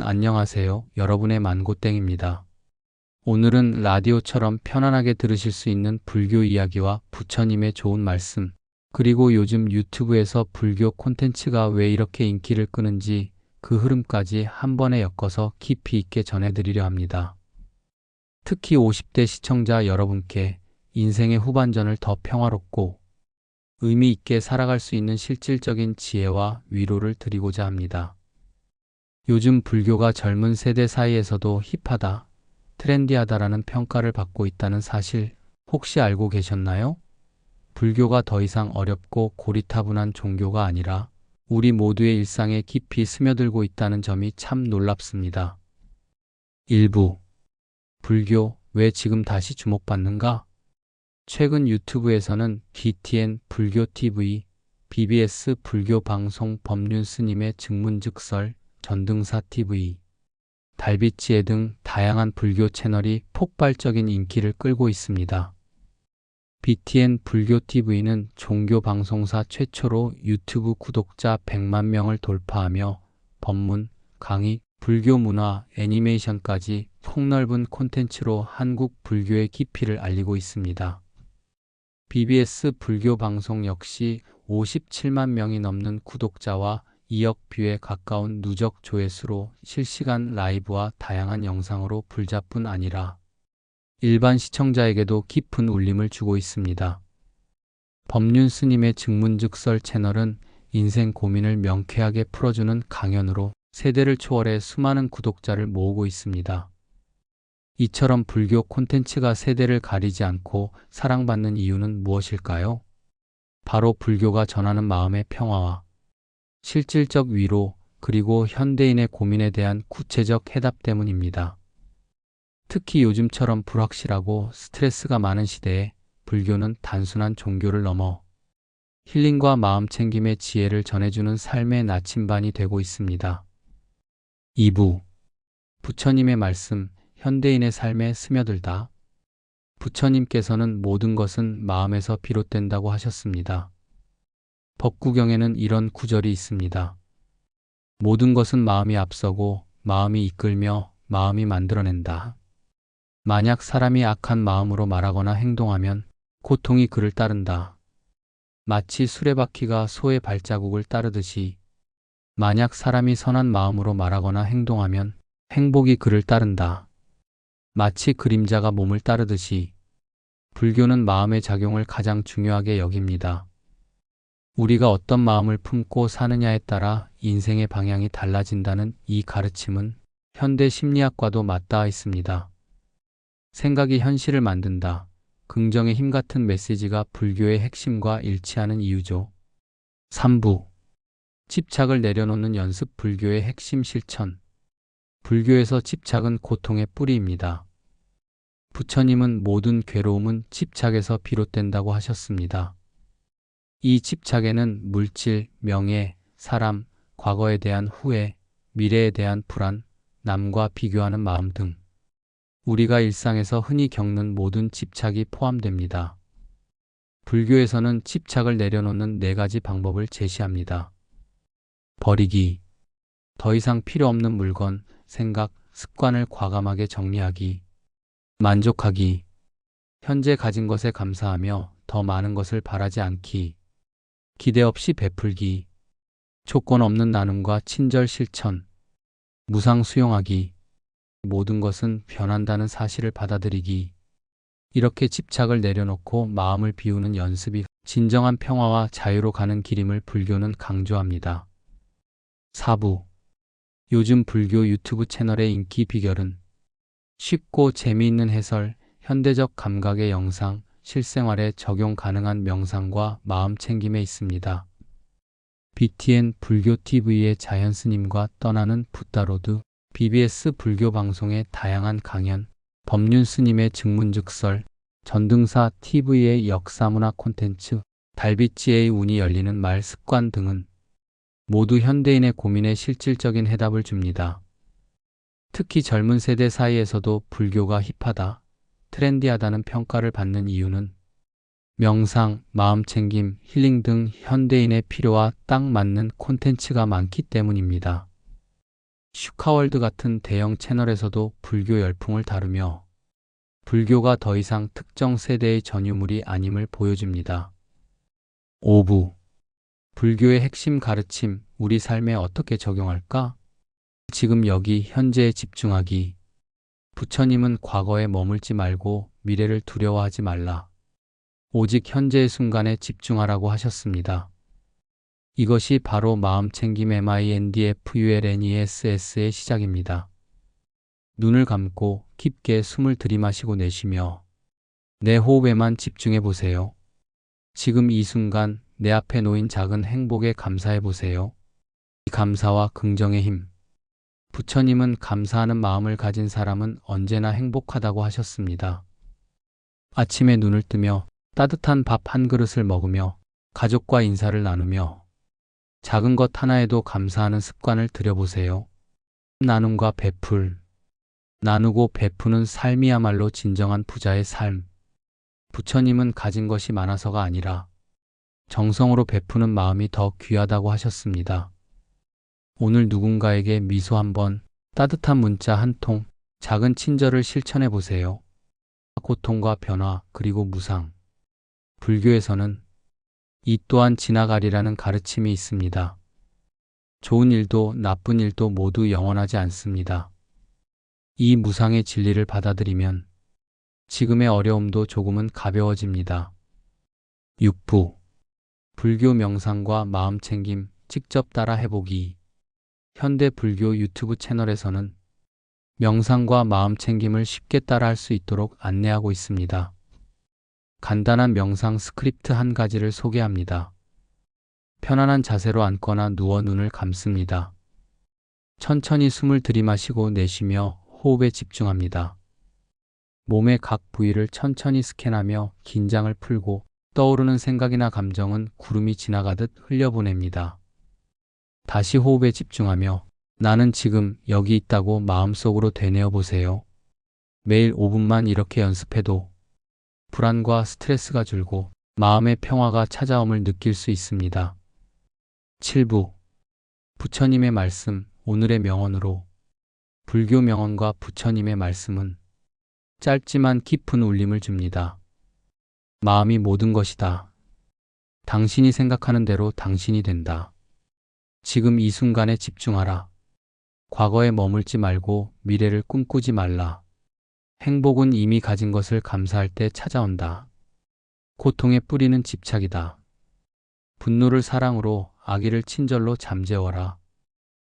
안녕하세요. 여러분의 만고땡입니다. 오늘은 라디오처럼 편안하게 들으실 수 있는 불교 이야기와 부처님의 좋은 말씀, 그리고 요즘 유튜브에서 불교 콘텐츠가 왜 이렇게 인기를 끄는지 그 흐름까지 한 번에 엮어서 깊이 있게 전해드리려 합니다. 특히 50대 시청자 여러분께 인생의 후반전을 더 평화롭고 의미 있게 살아갈 수 있는 실질적인 지혜와 위로를 드리고자 합니다. 요즘 불교가 젊은 세대 사이에서도 힙하다, 트렌디하다라는 평가를 받고 있다는 사실 혹시 알고 계셨나요? 불교가 더 이상 어렵고 고리타분한 종교가 아니라 우리 모두의 일상에 깊이 스며들고 있다는 점이 참 놀랍습니다. 일부 불교 왜 지금 다시 주목받는가? 최근 유튜브에서는 BTN 불교 TV, BBS 불교 방송 법륜 스님의 증문즉설, 전등사 TV, 달빛지혜 등 다양한 불교 채널이 폭발적인 인기를 끌고 있습니다. BTN 불교 TV는 종교 방송사 최초로 유튜브 구독자 100만 명을 돌파하며 법문, 강의, 불교 문화, 애니메이션까지 폭넓은 콘텐츠로 한국 불교의 깊이를 알리고 있습니다. BBS 불교 방송 역시 57만 명이 넘는 구독자와 2억 뷰에 가까운 누적 조회수로 실시간 라이브와 다양한 영상으로 불자뿐 아니라 일반 시청자에게도 깊은 울림을 주고 있습니다. 법륜 스님의 증문즉설 채널은 인생 고민을 명쾌하게 풀어주는 강연으로 세대를 초월해 수많은 구독자를 모으고 있습니다. 이처럼 불교 콘텐츠가 세대를 가리지 않고 사랑받는 이유는 무엇일까요? 바로 불교가 전하는 마음의 평화와 실질적 위로, 그리고 현대인의 고민에 대한 구체적 해답 때문입니다. 특히 요즘처럼 불확실하고 스트레스가 많은 시대에 불교는 단순한 종교를 넘어 힐링과 마음 챙김의 지혜를 전해주는 삶의 나침반이 되고 있습니다. 2부 부처님의 말씀, 현대인의 삶에 스며들다. 부처님께서는 모든 것은 마음에서 비롯된다고 하셨습니다. 법구경에는 이런 구절이 있습니다. 모든 것은 마음이 앞서고 마음이 이끌며 마음이 만들어낸다. 만약 사람이 악한 마음으로 말하거나 행동하면 고통이 그를 따른다. 마치 수레바퀴가 소의 발자국을 따르듯이 만약 사람이 선한 마음으로 말하거나 행동하면 행복이 그를 따른다. 마치 그림자가 몸을 따르듯이 불교는 마음의 작용을 가장 중요하게 여깁니다. 우리가 어떤 마음을 품고 사느냐에 따라 인생의 방향이 달라진다는 이 가르침은 현대 심리학과도 맞닿아 있습니다. 생각이 현실을 만든다. 긍정의 힘 같은 메시지가 불교의 핵심과 일치하는 이유죠. 3부 집착을 내려놓는 연습, 불교의 핵심 실천. 불교에서 집착은 고통의 뿌리입니다. 부처님은 모든 괴로움은 집착에서 비롯된다고 하셨습니다. 이 집착에는 물질, 명예, 사람, 과거에 대한 후회, 미래에 대한 불안, 남과 비교하는 마음 등 우리가 일상에서 흔히 겪는 모든 집착이 포함됩니다. 불교에서는 집착을 내려놓는 4가지 방법을 제시합니다. 버리기, 더 이상 필요 없는 물건, 생각, 습관을 과감하게 정리하기. 만족하기, 현재 가진 것에 감사하며 더 많은 것을 바라지 않기. 기대 없이 베풀기, 조건 없는 나눔과 친절 실천. 무상 수용하기, 모든 것은 변한다는 사실을 받아들이기. 이렇게 집착을 내려놓고 마음을 비우는 연습이 진정한 평화와 자유로 가는 길임을 불교는 강조합니다. 4부 요즘 불교 유튜브 채널의 인기 비결은 쉽고 재미있는 해설, 현대적 감각의 영상, 실생활에 적용 가능한 명상과 마음 챙김에 있습니다. BTN 불교 TV의 자연 스님과 떠나는 붓다로드, BBS 불교 방송의 다양한 강연, 법륜 스님의 증문즉설, 전등사 TV의 역사문화 콘텐츠, 달빛지혜의 운이 열리는 말 습관 등은 모두 현대인의 고민에 실질적인 해답을 줍니다. 특히 젊은 세대 사이에서도 불교가 힙하다, 트렌디하다는 평가를 받는 이유는 명상, 마음챙김, 힐링 등 현대인의 필요와 딱 맞는 콘텐츠가 많기 때문입니다. 슈카월드 같은 대형 채널에서도 불교 열풍을 다루며 불교가 더 이상 특정 세대의 전유물이 아님을 보여줍니다. 5부. 불교의 핵심 가르침, 우리 삶에 어떻게 적용할까? 지금 여기 현재에 집중하기. 부처님은 과거에 머물지 말고 미래를 두려워하지 말라. 오직 현재의 순간에 집중하라고 하셨습니다. 이것이 바로 마음챙김 MINDFULNESS의 시작입니다. 눈을 감고 깊게 숨을 들이마시고 내쉬며 내 호흡에만 집중해 보세요. 지금 이 순간 내 앞에 놓인 작은 행복에 감사해 보세요. 이 감사와 긍정의 힘. 부처님은 감사하는 마음을 가진 사람은 언제나 행복하다고 하셨습니다. 아침에 눈을 뜨며 따뜻한 밥 한 그릇을 먹으며 가족과 인사를 나누며 작은 것 하나에도 감사하는 습관을 들여보세요. 나눔과 베풀. 나누고 베푸는 삶이야말로 진정한 부자의 삶. 부처님은 가진 것이 많아서가 아니라 정성으로 베푸는 마음이 더 귀하다고 하셨습니다. 오늘 누군가에게 미소 한 번, 따뜻한 문자 한 통, 작은 친절을 실천해 보세요. 고통과 변화, 그리고 무상. 불교에서는 이 또한 지나가리라는 가르침이 있습니다. 좋은 일도 나쁜 일도 모두 영원하지 않습니다. 이 무상의 진리를 받아들이면 지금의 어려움도 조금은 가벼워집니다. 6부. 불교 명상과 마음챙김, 직접 따라 해보기. 현대 불교 유튜브 채널에서는 명상과 마음챙김을 쉽게 따라할 수 있도록 안내하고 있습니다. 간단한 명상 스크립트 한 가지를 소개합니다. 편안한 자세로 앉거나 누워 눈을 감습니다. 천천히 숨을 들이마시고 내쉬며 호흡에 집중합니다. 몸의 각 부위를 천천히 스캔하며 긴장을 풀고 떠오르는 생각이나 감정은 구름이 지나가듯 흘려보냅니다. 다시 호흡에 집중하며 나는 지금 여기 있다고 마음속으로 되뇌어 보세요. 매일 5분만 이렇게 연습해도 불안과 스트레스가 줄고 마음의 평화가 찾아옴을 느낄 수 있습니다. 7부. 부처님의 말씀, 오늘의 명언으로. 불교 명언과 부처님의 말씀은 짧지만 깊은 울림을 줍니다. 마음이 모든 것이다. 당신이 생각하는 대로 당신이 된다. 지금 이 순간에 집중하라. 과거에 머물지 말고 미래를 꿈꾸지 말라. 행복은 이미 가진 것을 감사할 때 찾아온다. 고통의 뿌리는 집착이다. 분노를 사랑으로, 악의를 친절로 잠재워라.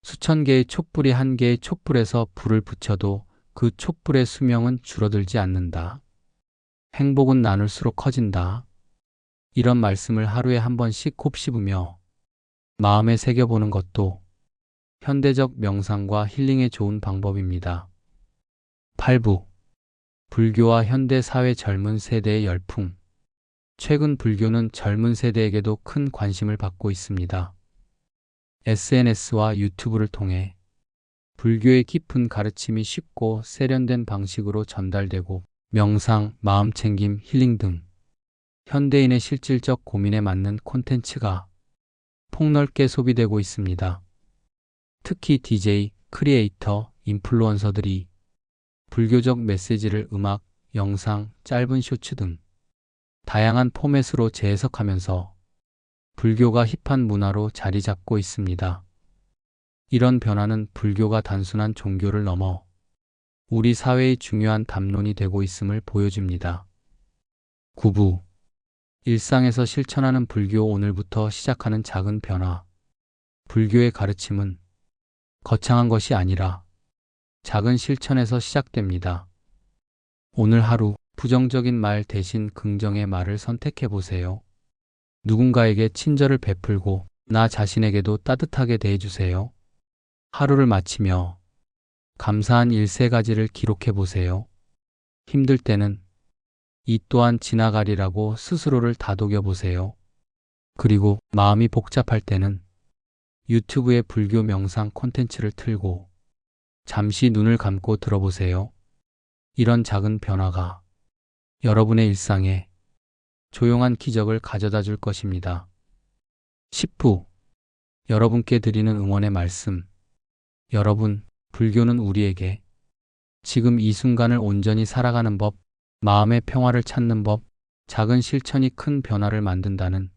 수천 개의 촛불이 한 개의 촛불에서 불을 붙여도 그 촛불의 수명은 줄어들지 않는다. 행복은 나눌수록 커진다. 이런 말씀을 하루에 한 번씩 곱씹으며 마음에 새겨보는 것도 현대적 명상과 힐링에 좋은 방법입니다. 8부. 불교와 현대 사회 젊은 세대의 열풍. 최근 불교는 젊은 세대에게도 큰 관심을 받고 있습니다. SNS와 유튜브를 통해 불교의 깊은 가르침이 쉽고 세련된 방식으로 전달되고 명상, 마음챙김, 힐링 등 현대인의 실질적 고민에 맞는 콘텐츠가 폭넓게 소비되고 있습니다. 특히 DJ, 크리에이터, 인플루언서들이 불교적 메시지를 음악, 영상, 짧은 쇼츠 등 다양한 포맷으로 재해석하면서 불교가 힙한 문화로 자리 잡고 있습니다. 이런 변화는 불교가 단순한 종교를 넘어 우리 사회의 중요한 담론이 되고 있음을 보여줍니다. 9부. 일상에서 실천하는 불교. 오늘부터 시작하는 작은 변화. 불교의 가르침은 거창한 것이 아니라 작은 실천에서 시작됩니다. 오늘 하루 부정적인 말 대신 긍정의 말을 선택해 보세요. 누군가에게 친절을 베풀고 나 자신에게도 따뜻하게 대해주세요. 하루를 마치며 감사한 일 3가지를 기록해 보세요. 힘들 때는 이 또한 지나가리라고 스스로를 다독여 보세요. 그리고 마음이 복잡할 때는 유튜브의 불교 명상 콘텐츠를 틀고 잠시 눈을 감고 들어보세요. 이런 작은 변화가 여러분의 일상에 조용한 기적을 가져다 줄 것입니다. 10부. 여러분께 드리는 응원의 말씀. 여러분, 불교는 우리에게 지금 이 순간을 온전히 살아가는 법, 마음의 평화를 찾는 법, 작은 실천이 큰 변화를 만든다는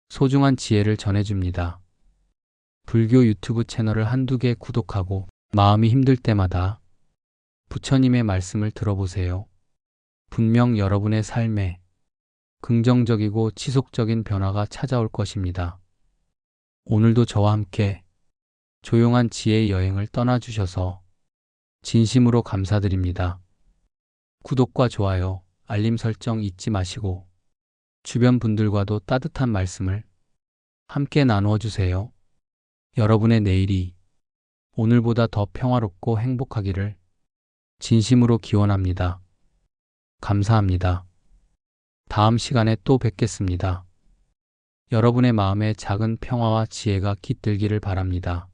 소중한 지혜를 전해줍니다. 불교 유튜브 채널을 한두 개 구독하고 마음이 힘들 때마다 부처님의 말씀을 들어보세요. 분명 여러분의 삶에 긍정적이고 지속적인 변화가 찾아올 것입니다. 오늘도 저와 함께 조용한 지혜의 여행을 떠나주셔서 진심으로 감사드립니다. 구독과 좋아요, 알림 설정 잊지 마시고 주변 분들과도 따뜻한 말씀을 함께 나누어 주세요. 여러분의 내일이 오늘보다 더 평화롭고 행복하기를 진심으로 기원합니다. 감사합니다. 다음 시간에 또 뵙겠습니다. 여러분의 마음에 작은 평화와 지혜가 깃들기를 바랍니다.